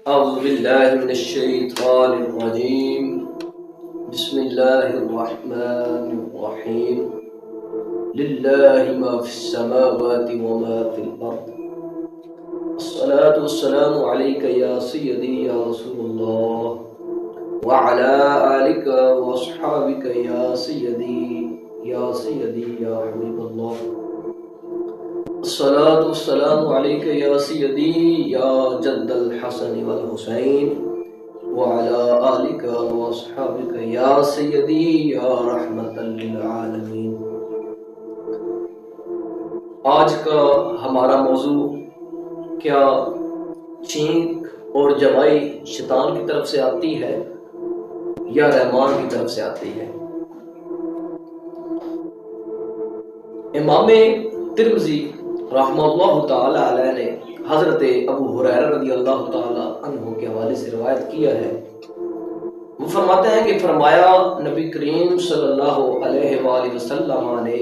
أعوذ بالله من الشيطان الرجيم. بسم الله الرحمن الرحيم. لله ما في السماوات وما في الأرض. الصلاة والسلام عليك يا سيدي يا رسول الله وعلى آلك وأصحابك يا سيدي يا حبيب الله. الصلاة والسلام عليك يا سيدي يا جد الحسن والحسين وعلى آلك وأصحابك يا سيدي يا رحمة للعالمين. آج کا ہمارا موضوع کیا چھینک اور جمائی شیطان کی طرف سے آتی ہے یا رحمان کی طرف سے آتی ہے؟ امام ترمذی رحمہ اللہ تعالی علیہ نے حضرت ابو ہریرہ رضی اللہ تعالی عنہ کے حوالے سے روایت کیا ہے. وہ فرماتے ہیں کہ فرمایا نبی کریم صلی اللہ علیہ وآلہ وسلم نے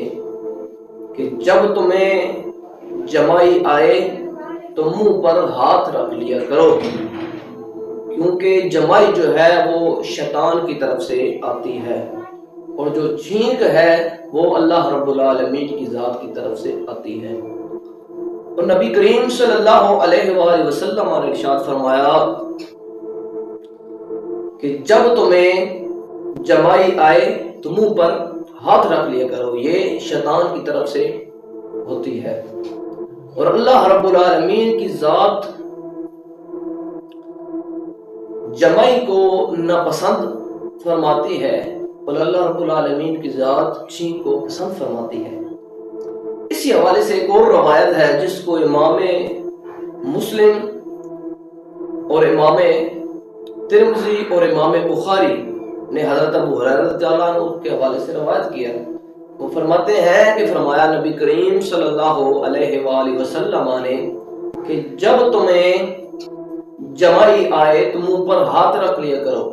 کہ جب تمہیں جمائی آئے تو منہ پر ہاتھ رکھ لیا کرو، کیونکہ جمائی جو ہے وہ شیطان کی طرف سے آتی ہے اور جو چھینک ہے وہ اللہ رب العالمین کی ذات کی طرف سے آتی ہے. اور نبی کریم صلی اللہ علیہ وآلہ وسلم نے ارشاد فرمایا کہ جب تمہیں جمائی آئے تو منہ پر ہاتھ رکھ لیا کرو، یہ شیطان کی طرف سے ہوتی ہے. اور اللہ رب العالمین کی ذات جمائی کو ناپسند فرماتی ہے اور اللہ رب العالمین کی ذات چھینک کو پسند فرماتی ہے. اسی حوالے سے ایک اور روایت ہے جس کو امام مسلم اور امام ترمذی اور امام بخاری نے حضرت ابو ہریرہ رضی اللہ عنہ کے حوالے سے روایت کیا. وہ فرماتے ہیں کہ فرمایا نبی کریم صلی اللہ علیہ وآلہ وسلم نے کہ جب تمہیں جمائی آئے تو منہ پر ہاتھ رکھ لیا کرو،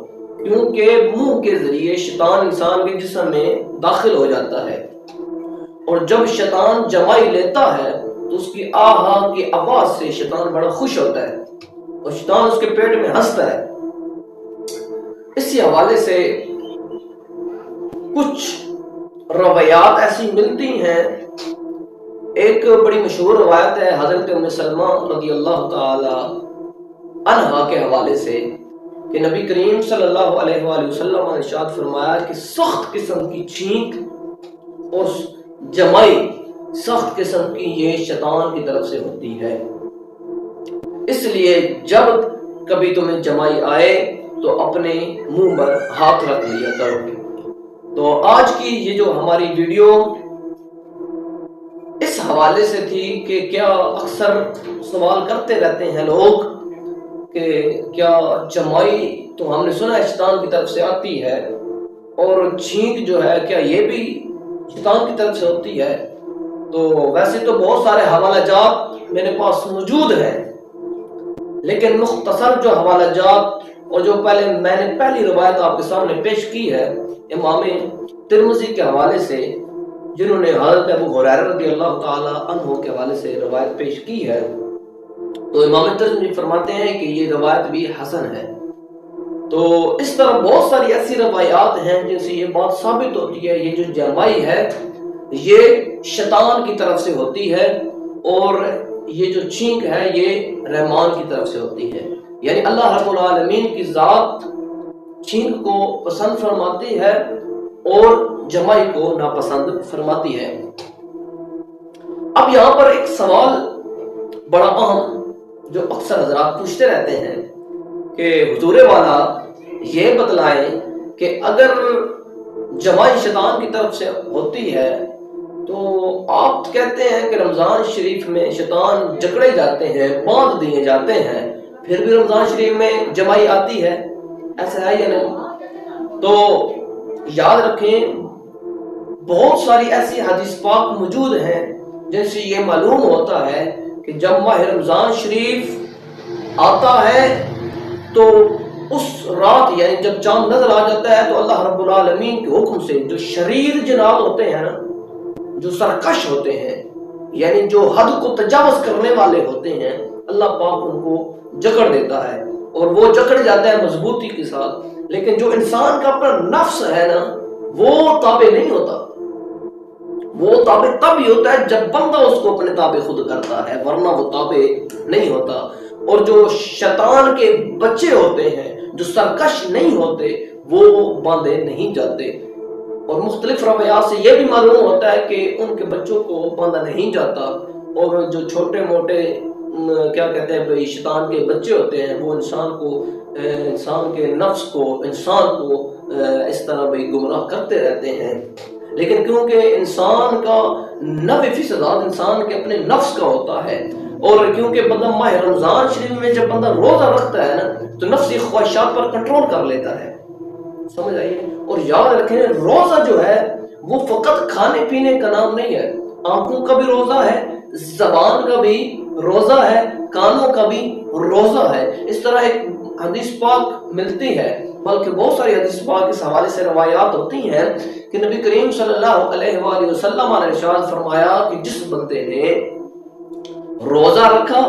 کیونکہ منہ کے ذریعے شیطان انسان کے جسم میں داخل ہو جاتا ہے، اور جب شیطان جمائی لیتا ہے تو اس کی آہا کی آواز سے شیطان بڑا خوش ہوتا ہے اور شیطان اس کے پیٹ میں ہنستا ہے. اسی حوالے سے کچھ روایات ایسی ملتی ہیں. ایک بڑی مشہور روایت ہے حضرت ام سلمہ رضی اللہ تعالی عنہا کے حوالے سے کہ نبی کریم صلی اللہ علیہ وآلہ وسلم نے ارشاد فرمایا کہ سخت قسم کی چھینک اور جمائی سخت قسم کی یہ شیطان کی طرف سے ہوتی ہے. اس لیے جب کبھی تمہیں جمائی آئے تو اپنے منہ پر ہاتھ رکھ لیا کرو. تو آج کی یہ جو ہماری ویڈیو اس حوالے سے تھی کہ کیا اکثر سوال کرتے رہتے ہیں لوگ کہ کیا جمائی تو ہم نے سنا ہے شیطان کی طرف سے آتی ہے، اور چھینک جو ہے کیا یہ بھی شیطان کی طرف سے ہوتی ہے؟ تو ویسے تو بہت سارے حوالہ جات میرے پاس موجود ہیں، لیکن مختصر جو حوالہ جات اور جو میں نے پہلی روایت آپ کے سامنے پیش کی ہے امام ترمذی کے حوالے سے، جنہوں نے حضرت ابو ہریرہ رضی اللہ تعالی عنہ کے حوالے سے روایت پیش کی ہے، تو امام ترمذی فرماتے ہیں کہ یہ روایت بھی حسن ہے. تو اس طرح بہت ساری ایسی روایات ہیں جن سے یہ بات ثابت ہوتی ہے یہ جو جمائی ہے یہ شیطان کی طرف سے ہوتی ہے اور یہ جو چھینک ہے یہ رحمان کی طرف سے ہوتی ہے. یعنی اللہ رب العالمین کی ذات چھینک کو پسند فرماتی ہے اور جمائی کو ناپسند فرماتی ہے. اب یہاں پر ایک سوال بڑا اہم جو اکثر حضرات پوچھتے رہتے ہیں کہ حضور والا یہ بتلائیں کہ اگر جمائی شیطان کی طرف سے ہوتی ہے تو آپ کہتے ہیں کہ رمضان شریف میں شیطان جکڑے جاتے ہیں، باندھ دیے جاتے ہیں، پھر بھی رمضان شریف میں جمائی آتی ہے، ایسا ہے یا نہیں؟ تو یاد رکھیں بہت ساری ایسی حدیث پاک موجود ہیں جن سے یہ معلوم ہوتا ہے کہ جب ماہ رمضان شریف آتا ہے تو اس رات یعنی جب چاند نظر آ جاتا ہے تو اللہ رب العالمین کے حکم سے جو شریر جنات ہوتے ہیں نا، جو سرکش ہوتے ہیں، یعنی جو حد کو تجاوز کرنے والے ہوتے ہیں، اللہ پاک ان کو جکڑ دیتا ہے اور وہ جکڑ جاتا ہے مضبوطی کے ساتھ. لیکن جو انسان کا اپنا نفس ہے نا وہ تابع نہیں ہوتا. وہ تابع تب ہی ہوتا ہے جب بندہ اس کو اپنے تابع خود کرتا ہے، ورنہ وہ تابع نہیں ہوتا. اور جو شیطان کے بچے ہوتے ہیں، جو سرکش نہیں ہوتے، وہ باندھے نہیں جاتے. اور مختلف روایات سے یہ بھی معلوم ہوتا ہے کہ ان کے بچوں کو باندھا نہیں جاتا. اور جو چھوٹے موٹے کیا کہتے ہیں بھائی شیطان کے بچے ہوتے ہیں، وہ انسان کے نفس کو، انسان کو اس طرح بھائی گمراہ کرتے رہتے ہیں. لیکن کیونکہ انسان کا 90% انسان کے اپنے نفس کا ہوتا ہے، اور کیونکہ بندہ ماہ رمضان شریف میں جب بندہ روزہ رکھتا ہے نا تو نفسی خواہشات پر کنٹرول کر لیتا ہے. سمجھ آئیے. اور یاد رکھیں روزہ جو ہے وہ فقط کھانے پینے کا نام نہیں ہے. آنکھوں کا بھی روزہ ہے، زبان کا بھی روزہ ہے، کانوں کا بھی روزہ ہے. اس طرح ایک حدیث پاک ملتی ہے، بلکہ بہت ساری حدیث پاک اس حوالے سے روایات ہوتی ہیں کہ نبی کریم صلی اللہ علیہ وآلہ وسلم نے ارشاد فرمایا کہ جس بندے نے روزہ رکھا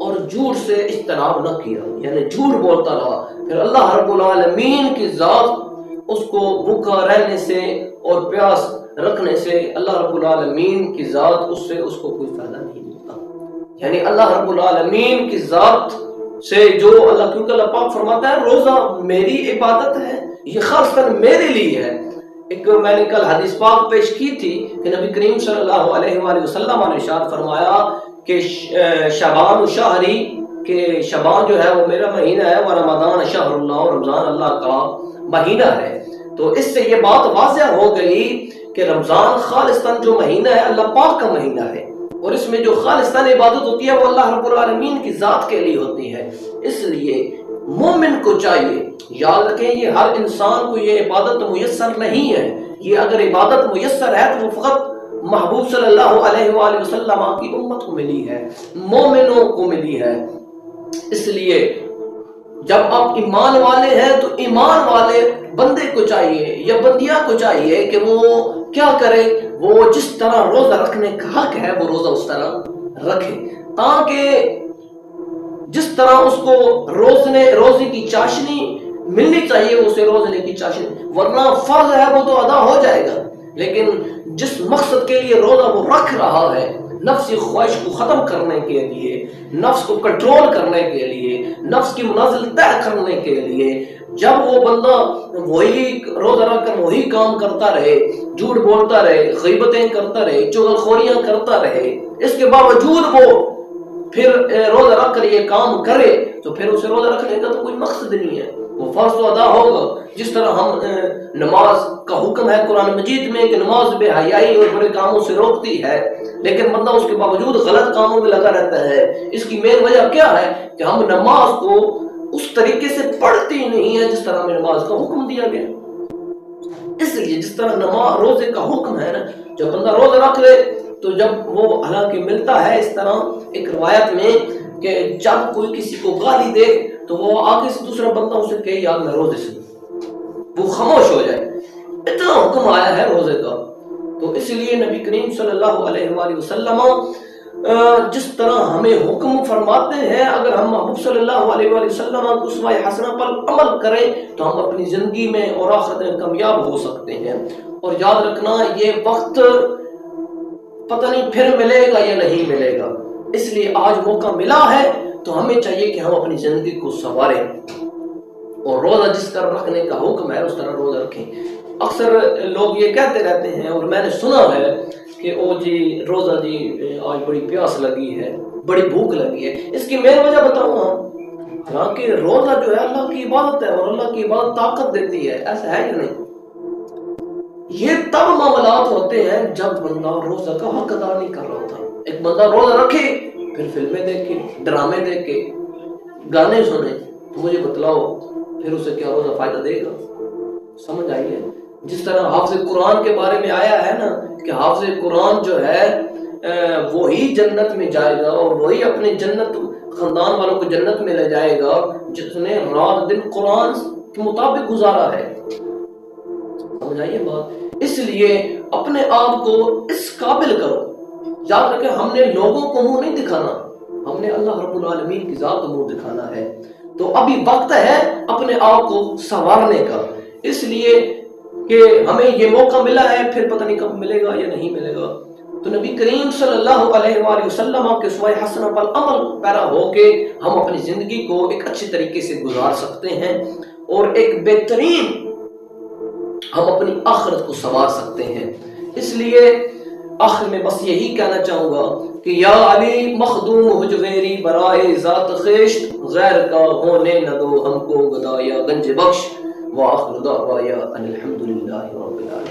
اور جھوٹ سے اجتناب نہ کیا، یعنی جھوٹ بولتا رہا، پھر اللہ رب العالمین کی ذات اس کو بھوکا رہنے سے اور پیاس رکھنے سے اللہ رب العالمین کی ذات اس کو کوئی فائدہ نہیں ملتا. یعنی اللہ رب العالمین کی ذات سے جو اللہ، کیونکہ اللہ پاک فرماتا ہے روزہ میری عبادت ہے، یہ خاص میرے لیے ہے. ایک میں نے کل حدیث پاک پیش کی تھی کہ نبی کریم صلی اللہ علیہ وآلہ وسلم نے ارشاد فرمایا کہ شعبان شہری، کہ شعبان جو ہے وہ میرا مہینہ ہے، اور رمضان شہر اللہ، اور رمضان اللہ کا مہینہ ہے. تو اس سے یہ بات واضح ہو گئی کہ رمضان خالصتاً جو مہینہ ہے اللہ پاک کا مہینہ ہے، اور اس میں جو خالصتاً عبادت ہوتی ہے وہ اللہ رب العالمین کی ذات کے لیے ہوتی ہے. اس لیے مومن کو چاہیے، یاد رکھیں یہ ہر انسان کو یہ عبادت میسر نہیں ہے. یہ اگر عبادت میسر ہے تو وہ فقط محبوب صلی اللہ علیہ وآلہ وسلم کی امت کو ملی ہے، مومنوں کو ملی ہے. اس لیے جب آپ ایمان والے ہیں تو ایمان والے بندے کو چاہیے یا بندیاں کو چاہیے کہ وہ کیا کرے، وہ جس طرح روزہ رکھنے کا حق ہے وہ روزہ اس طرح رکھے، تاکہ جس طرح اس کو روزے کی چاشنی ملنی چاہیے اسے روزے کی چاشنی، ورنہ فرض ہے وہ تو ادا ہو جائے گا. لیکن جس مقصد کے لیے روزہ وہ رکھ رہا ہے، نفسی خواہش کو ختم کرنے کے لیے، نفس کو کنٹرول کرنے کے لیے، نفس کی منازل طے کرنے کے لیے، جب وہ بندہ وہی روزہ رکھ کر وہی کام کرتا رہے، جھوٹ بولتا رہے، غیبتیں کرتا رہے، چغلخوریاں کرتا رہے، اس کے باوجود وہ پھر روزہ رکھ کر یہ کام کرے، تو پھر اسے روزہ رکھنے کا تو کوئی مقصد نہیں ہے. وہ فرض تو ادا ہوگا. جس طرح ہم نماز کا حکم ہے قرآن مجید میں کہ نماز بے حیائی اور برے کاموں سے روکتی ہے، لیکن بندہ اس کے باوجود غلط کاموں میں لگا رہتا ہے. اس کی مین وجہ کیا ہے کہ ہم نماز کو اس طریقے سے پڑھتے ہی نہیں ہے جس طرح ہمیں نماز کا حکم دیا گیا. اس لیے جس طرح نماز روزے کا حکم ہے نا، جب بندہ روزہ رکھ لے تو جب وہ حالانکہ ملتا ہے اس طرح ایک روایت میں کہ جب کوئی کسی کو گالی دے تو وہ آگے سے دوسرا بندہ اسے کہے یار میں روزے سے، وہ خاموش ہو جائے. اتنا حکم آیا ہے روزے کا. تو اس لیے نبی کریم صلی اللہ علیہ وآلہ وسلم جس طرح ہمیں حکم فرماتے ہیں، اگر ہم محبوب صلی اللہ علیہ وآلہ وسلم کی اسوہ حسنہ پر عمل کریں تو ہم اپنی زندگی میں اور آخرت میں کامیاب ہو سکتے ہیں. اور یاد رکھنا یہ وقت پتہ نہیں پھر ملے گا یا نہیں ملے گا، اس لیے آج موقع ملا ہے تو ہمیں چاہیے کہ ہم اپنی زندگی کو سنواریں اور روزہ جس طرح رکھنے کا حکم ہے اس طرح روزہ رکھیں. اکثر لوگ یہ کہتے رہتے ہیں اور میں نے سنا ہے کہ او جی روزہ جی آج بڑی پیاس لگی ہے، بڑی بھوک لگی ہے. اس کی مین وجہ بتاؤں ہم، حالانکہ روزہ جو ہے اللہ کی عبادت ہے اور اللہ کی عبادت طاقت دیتی ہے، ایسا ہے کہ نہیں؟ یہ تب معاملات ہوتے ہیں جب بندہ روزہ کا حق ادا نہیں کر رہا ہوتا. ایک بندہ روزہ رکھے پھر فلمیں دیکھے، ڈرامے دیکھے، گانے سنے، تو مجھے بتلاؤ پھر اسے کیا روزہ فائدہ دے گا؟ سمجھ آئیے. جس طرح حافظ قرآن کے بارے میں آیا ہے نا کہ حافظ قرآن جو ہے وہی جنت میں جائے گا اور وہی اپنے جنت خاندان والوں کو جنت میں لے جائے گا جس نے رات دن قرآن کے مطابق گزارا ہے. سمجھ آئیے بات. اس لیے اپنے آپ کو اس قابل کرو. یاد رکھیں ہم نے لوگوں کو منہ نہیں دکھانا، ہم نے اللہ رب العالمین کی ذات کو منہ دکھانا ہے. تو ابھی وقت ہے اپنے آپ کو سنوارنے کا، اس لیے کہ ہمیں یہ موقع ملا ہے، پھر پتہ نہیں کب ملے گا یا نہیں ملے گا۔ تو نبی کریم صلی اللہ علیہ وآلہ وسلم کے اسوہ حسنہ پر عمل پیرا ہو کے ہم اپنی زندگی کو ایک اچھے طریقے سے گزار سکتے ہیں، اور ایک بہترین ہم اپنی آخرت کو سنوار سکتے ہیں۔ اس لیے آخر میں بس یہی کہنا چاہوں گا کہ یا علی مخدوم حجویری برائے ذات خشت، غیر کا ہونے نہ دو ہم کو گدایا گنج بخش، وآخر دعوایا ان الحمدللہ رب العالمین۔